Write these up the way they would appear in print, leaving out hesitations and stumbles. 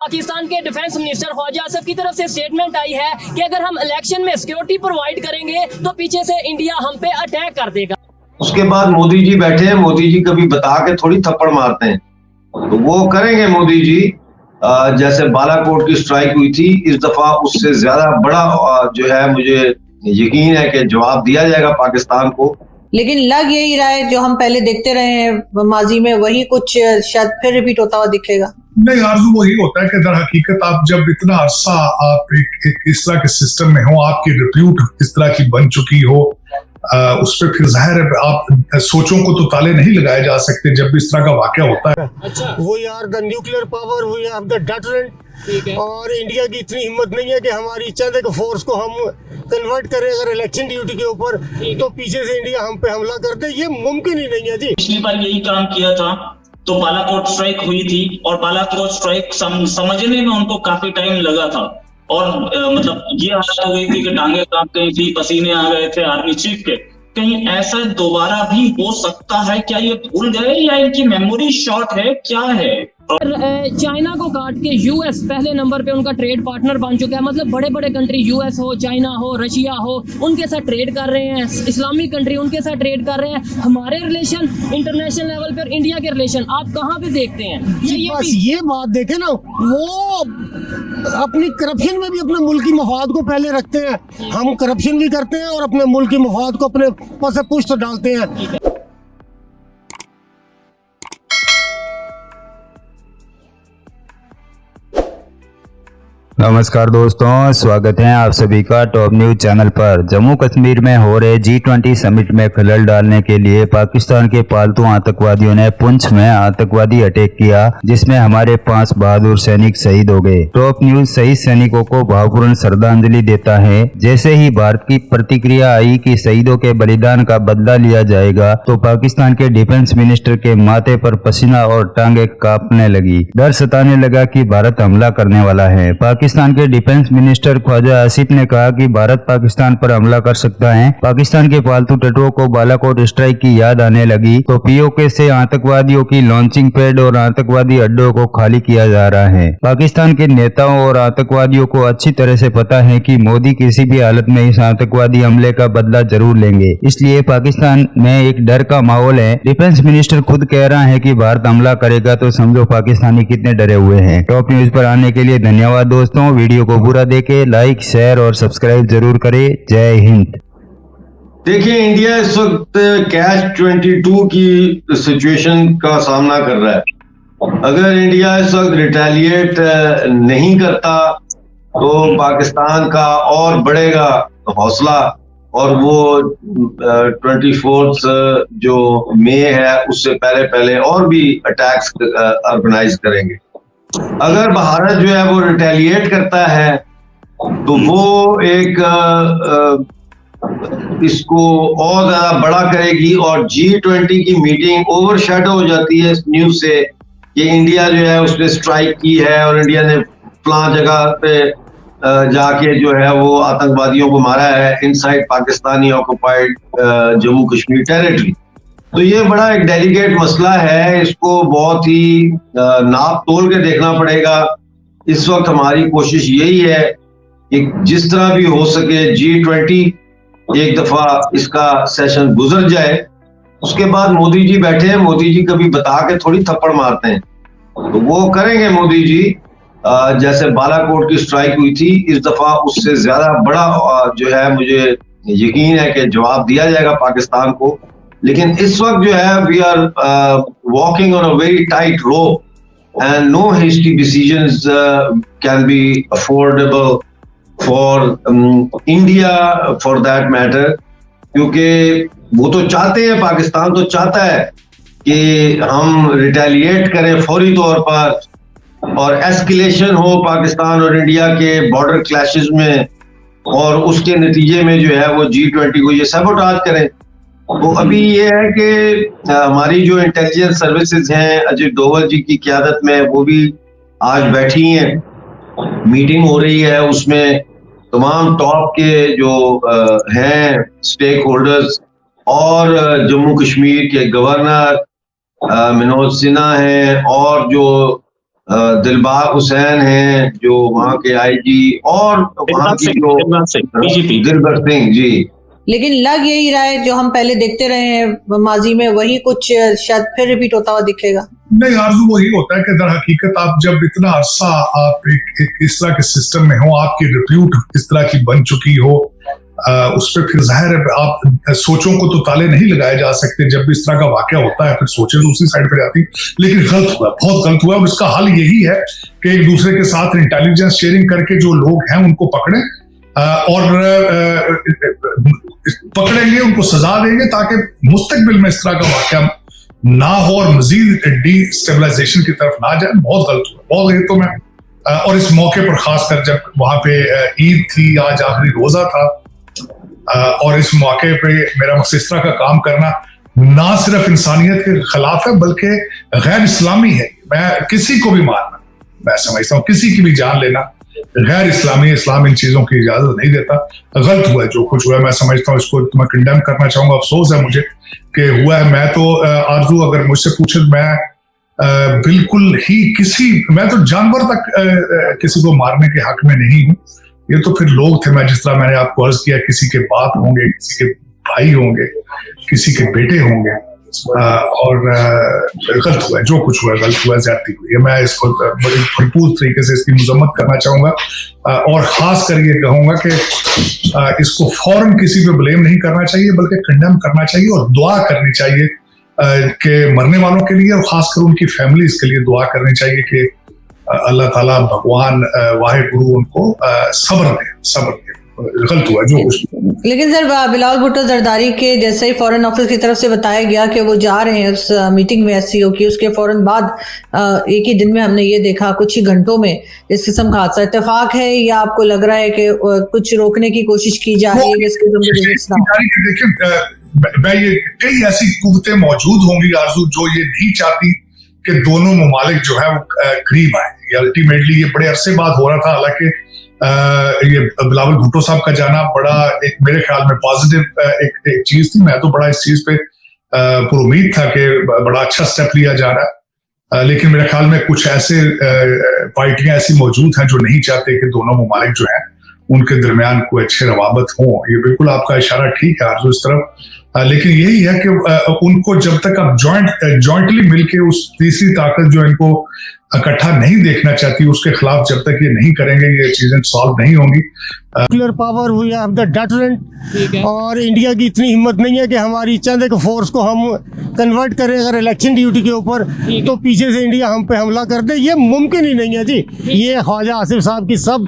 पाकिस्तान के defence minister Khwaja Asif की तरफ से स्टेटमेंट आई है कि अगर हम इलेक्शन में सिक्योरिटी प्रोवाइड करेंगे तो पीछे से इंडिया हम पे अटैक कर देगा। उसके बाद मोदी जी बैठे हैं, मोदी जी कभी बता के थोड़ी थप्पड़ मारते हैं, तो वो करेंगे मोदी जी। जैसे बालाकोट की स्ट्राइक हुई थी, इस दफा उससे ज्यादा बड़ा जो है मुझे यकीन है कि जवाब दिया जाएगा पाकिस्तान को। लेकिन लग यही रहा है जो हम पहले देखते रहे हैं माजी में, वही कुछ शायद फिर रिपीट होता हुआ दिखेगा। नहीं, आरजू वही होता है कि दर हकीकत आप जब इतना अरसा आप एक इस तरह के सिस्टम में हो, आपकी रिप्यूट इस तरह की बन चुकी हो, उस पर फिर जाहिर है आप सोचों को तो ताले नहीं लगाए जा सकते जब भी इस तरह का वाकया होता है। अच्छा, we are the nuclear power, we have the deterrent, और इंडिया की इतनी हिम्मत नहीं है कि हमारी चंद एक फोर्स को हम कन्वर्ट करें अगर इलेक्शन ड्यूटी के ऊपर, तो पीछे से इंडिया हम पे हमला कर दे। ये मुमकिन ही नहीं है जी। पिछली बार यही काम किया था तो बालाकोट स्ट्राइक हुई थी, और बालाकोट स्ट्राइक समझने में उनको काफी टाइम लगा था, और मतलब ये हालत हो गई थी कि टांगे कांप गई थी, पसीने आ गए थे आर्मी चीफ के। कहीं ऐसा दोबारा भी हो सकता है क्या? ये भूल गए या इनकी मेमोरी शॉर्ट है, क्या है? चाइना को काट के यूएस पहले नंबर पे उनका ट्रेड पार्टनर बन चुका है। मतलब बड़े बड़े कंट्री, यूएस हो, चाइना हो, रशिया हो, उनके साथ ट्रेड कर रहे हैं। इस्लामिक कंट्री उनके साथ ट्रेड कर रहे हैं। हमारे रिलेशन इंटरनेशनल लेवल पर इंडिया के रिलेशन आप कहाँ पे देखते हैं? बस ये बात देखे ना, वो अपनी करप्शन में भी अपने मुल्क की मफाद को पहले रखते हैं। हम करप्शन भी करते हैं और अपने मुल्क की मफाद को अपने पस पुष्ट डालते हैं। नमस्कार दोस्तों, स्वागत है आप सभी का टॉप न्यूज चैनल पर। जम्मू कश्मीर में हो रहे G20 समिट में खलल डालने के लिए पाकिस्तान के पालतू आतंकवादियों ने पुंछ में आतंकवादी अटैक किया, जिसमें हमारे 5 बहादुर सैनिक शहीद हो गए। टॉप न्यूज शहीद सैनिकों को भावपूर्ण श्रद्धांजलि देता है। जैसे ही भारत की प्रतिक्रिया आई कि शहीदों के बलिदान का बदला लिया जाएगा, तो पाकिस्तान के डिफेंस मिनिस्टर के माथे पर पसीना और टांगे कांपने लगी। डर सताने लगा कि भारत हमला करने वाला है। पाकिस्तान के डिफेंस मिनिस्टर ख्वाजा आसिफ ने कहा कि भारत पाकिस्तान पर हमला कर सकता है। पाकिस्तान के पालतू टटुओं को बालाकोट स्ट्राइक की याद आने लगी, तो पीओके से आतंकवादियों की लॉन्चिंग पैड और आतंकवादी अड्डों को खाली किया जा रहा है। पाकिस्तान के नेताओं और आतंकवादियों को अच्छी तरह से पता है कि मोदी किसी भी हालत में इस आतंकवादी हमले का बदला जरूर लेंगे, इसलिए पाकिस्तान में एक डर का माहौल है। डिफेंस मिनिस्टर खुद कह रहा है कि भारत हमला करेगा, तो समझो पाकिस्तानी कितने डरे हुए हैं। टॉप न्यूज पर आने के लिए धन्यवाद दोस्तों। वीडियो को पूरा देखें, लाइक, शेयर और सब्सक्राइब जरूर करें। जय हिंद। देखिए, इंडिया इस वक्त कैच 22 की सिचुएशन का सामना कर रहा है। अगर इंडिया इस वक्त रिटेलिएट नहीं करता तो पाकिस्तान का और बढ़ेगा हौसला, और वो 24 जो मई है उससे पहले और भी अटैक्स ऑर्गेनाइज करेंगे। अगर भारत जो है वो रिटेलिएट करता है तो वो एक इसको और ज्यादा बड़ा करेगी, और G20 की मीटिंग ओवरशैडो हो जाती है इस न्यूज से कि इंडिया जो है उसने स्ट्राइक की है और इंडिया ने फलां जगह पे जाके जो है वो आतंकवादियों को मारा है inside Pakistani occupied Jammu Kashmir territory. तो ये बड़ा एक डेलिकेट मसला है, इसको बहुत ही नाप तोल के देखना पड़ेगा। इस वक्त हमारी कोशिश यही है कि जिस तरह भी हो सके G20 एक दफा इसका सेशन गुजर जाए। उसके बाद मोदी जी बैठे हैं, मोदी जी कभी बता के थोड़ी थप्पड़ मारते हैं, तो वो करेंगे मोदी जी। जैसे बालाकोट की स्ट्राइक हुई थी, इस दफा उससे ज्यादा बड़ा जो है मुझे यकीन है कि जवाब दिया जाएगा पाकिस्तान को। लेकिन इस वक्त जो है we are walking on a very tight rope and no hasty decisions can be affordable for India for that matter, क्योंकि वो तो चाहते हैं, पाकिस्तान तो चाहता है कि हम रिटेलिएट करें फौरी तौर पर और एस्केलेशन हो पाकिस्तान और इंडिया के बॉर्डर क्लैशेस में, और उसके नतीजे में जो है वो G20 को ये सबोटाज करें। तो अभी ये है कि हमारी जो इंटेलिजेंस सर्विसेज हैं अजय डोवल जी की क़यादत में, वो भी आज बैठी हैं, मीटिंग हो रही है, उसमें तमाम टॉप के जो हैं स्टेक होल्डर्स और जम्मू कश्मीर के गवर्नर मनोज सिन्हा हैं और जो दिलबाग हुसैन हैं जो वहाँ के आईजी, और वहाँ की जो बीजेपी दिलबर सिंह जी। लेकिन लग यही रहा है जो हम पहले देखते रहे हैं माजी में, वही कुछ शायद फिर रिपीट होता हुआ दिखेगा। नहीं आरजू, वही होता है कि दर हकीकत आप जब इतना अरसा आप एक इस तरह के सिस्टम में हो, आपकी रिप्यूट इस तरह की बन चुकी हो, उस पर फिर जाहिर है आप सोचों को तो ताले नहीं लगाए जा सकते। जब भी इस तरह का वाकया होता है फिर सोचें तो उसी साइड पर जाती। लेकिन गलत हुआ, बहुत गलत हुआ, और इसका हल यही है कि एक दूसरे के साथ इंटेलिजेंस शेयरिंग करके जो लोग हैं उनको पकड़ें और पकड़ेंगे, उनको सजा देंगे ताकि मुस्तकबिल में इस तरह का वाकया ना हो और मजीद डिस्टेबलाइजेशन की तरफ ना जाए। बहुत गलत हुआ, बहुत। ये तो मैं और इस मौके पर खासकर जब वहां पे ईद थी, आज आखिरी रोजा था, और इस मौके पे मेरा मकसद इस तरह का काम करना ना सिर्फ इंसानियत के खिलाफ है बल्कि गैर इस्लामी है। मैं किसी को भी मारना, मैं समझता हूँ किसी की भी जान लेना गैर इस्लामी, इस्लाम इन चीजों की इजाजत नहीं देता। गलत हुआ जो कुछ हुआ, मैं समझता हूँ इसको मैं कंडेम करना चाहूंगा। अफसोस है मुझे कि हुआ है। मैं तो आरजू अगर मुझसे पूछे तो मैं बिल्कुल ही मैं तो जानवर तक किसी को मारने के हक में नहीं हूँ। ये तो फिर लोग थे, मैं जिस तरह मैंने आपको अर्ज किया, किसी के बाप होंगे, किसी के भाई होंगे, किसी के बेटे होंगे, और गलत हुआ, जो कुछ हुआ गलत हुआ, ज्यादती हुई है। मैं इसको बड़ी भरपूर तरीके से इसकी मजम्मत करना चाहूंगा, और खास कर ये कहूंगा कि इसको फौरन किसी पे ब्लेम नहीं करना चाहिए बल्कि कंडेम करना चाहिए और दुआ करनी चाहिए कि मरने वालों के लिए, और खासकर उनकी फैमिलीज के लिए दुआ करनी चाहिए कि अल्लाह ताला भगवान वाहिगुरु उनको सब्र दे। गलत हुआ जो कुछ। लेकिन सर बिलावल भुट्टो जरदारी के जैसे ही फॉरेन ऑफिस की तरफ से बताया गया कि वो जा रहे हैं उस मीटिंग में एससीओ की, उसके फौरन बाद एक ही दिन में हमने ये देखा, कुछ ही घंटों में इस किस्म का हादसा। इत्तेफाक है या आपको लग रहा है कि कुछ रोकने की कोशिश की जा रही है? देखिए, ये कई ऐसी कुव्वतें मौजूद होंगी आरजू जो ये नहीं चाहती कि दोनों ममालिक जो है वो करीब आए। अल्टीमेटली ये बड़े अरसे बाद हो रहा था, हालांकि ये बिलावल भुट्टो साहब का जाना बड़ा एक मेरे ख्याल में पॉजिटिव एक चीज थी। मैं तो बड़ा इस चीज पे पूरी उम्मीद था कि बड़ा अच्छा स्टेप लिया जा रहा है, लेकिन मेरे ख्याल में कुछ ऐसे पार्टियां ऐसी मौजूद हैं जो नहीं चाहते कि दोनों ममालिक जो हैं उनके दरमियान कोई अच्छे रवाबत हो। ये बिल्कुल आपका इशारा ठीक है आरजू इस तरफ, लेकिन यही है कि उनको जब तक आप जॉइंटली मिलके उस तीसरी ताकत जो इनको इकट्ठा नहीं देखना चाहती, उसके खिलाफ जब तक ये नहीं करेंगे ये चीजें सॉल्व नहीं होंगी। Nuclear power we have the deterrent, और इंडिया की इतनी हिम्मत नहीं है कि हमारी चंद एक फोर्स को हम कन्वर्ट करें अगर इलेक्शन ड्यूटी के ऊपर, तो पीछे से इंडिया हम पे हमला कर दे। ये मुमकिन ही नहीं है जी। ये ख्वाजा आसिफ साहब की सब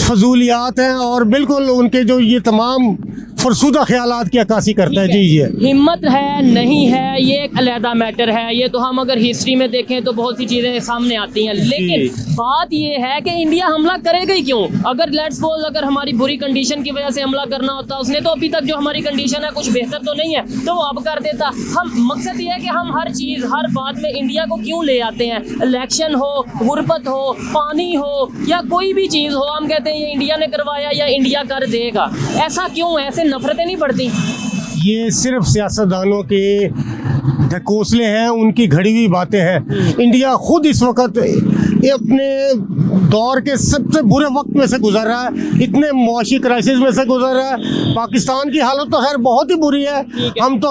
फजूलियात हैं और बिल्कुल उनके जो ये तमाम फरसुदा ख्यालात की अक्कासी करता है जी। ये हिम्मत है नहीं है ये एक अलहदा मैटर है, ये तो हम अगर हिस्ट्री में देखें तो बहुत सी चीज़ें सामने आती हैं, लेकिन बात ये है कि इंडिया हमला करेगा ही क्यों? अगर लेट्स सपोज अगर हमारी बुरी कंडीशन की वजह से हमला करना होता, उसने तो अभी तक जो हमारी कंडीशन है कुछ बेहतर तो नहीं है, तो वो अब कर देता। हम मकसद ये है कि हम हर चीज़ हर बात में इंडिया को क्यों ले आते हैं? इलेक्शन हो, गुर्बत हो, पानी हो या कोई भी चीज़ हो, हम कहते हैं ये इंडिया ने करवाया या इंडिया कर देगा। ऐसा क्यों? ऐसे नफरतें नहीं बढ़ती? ये सिर्फ सियासतदानों के ढकोसले हैं, उनकी घड़ी हुई बातें हैं। इंडिया खुद इस वक्त ये अपने दौर के सबसे बुरे वक्त में से गुजर रहा है, इतने मुआशी क्राइसिस में से गुजर रहा है। पाकिस्तान की हालत तो खैर बहुत ही बुरी है। हम तो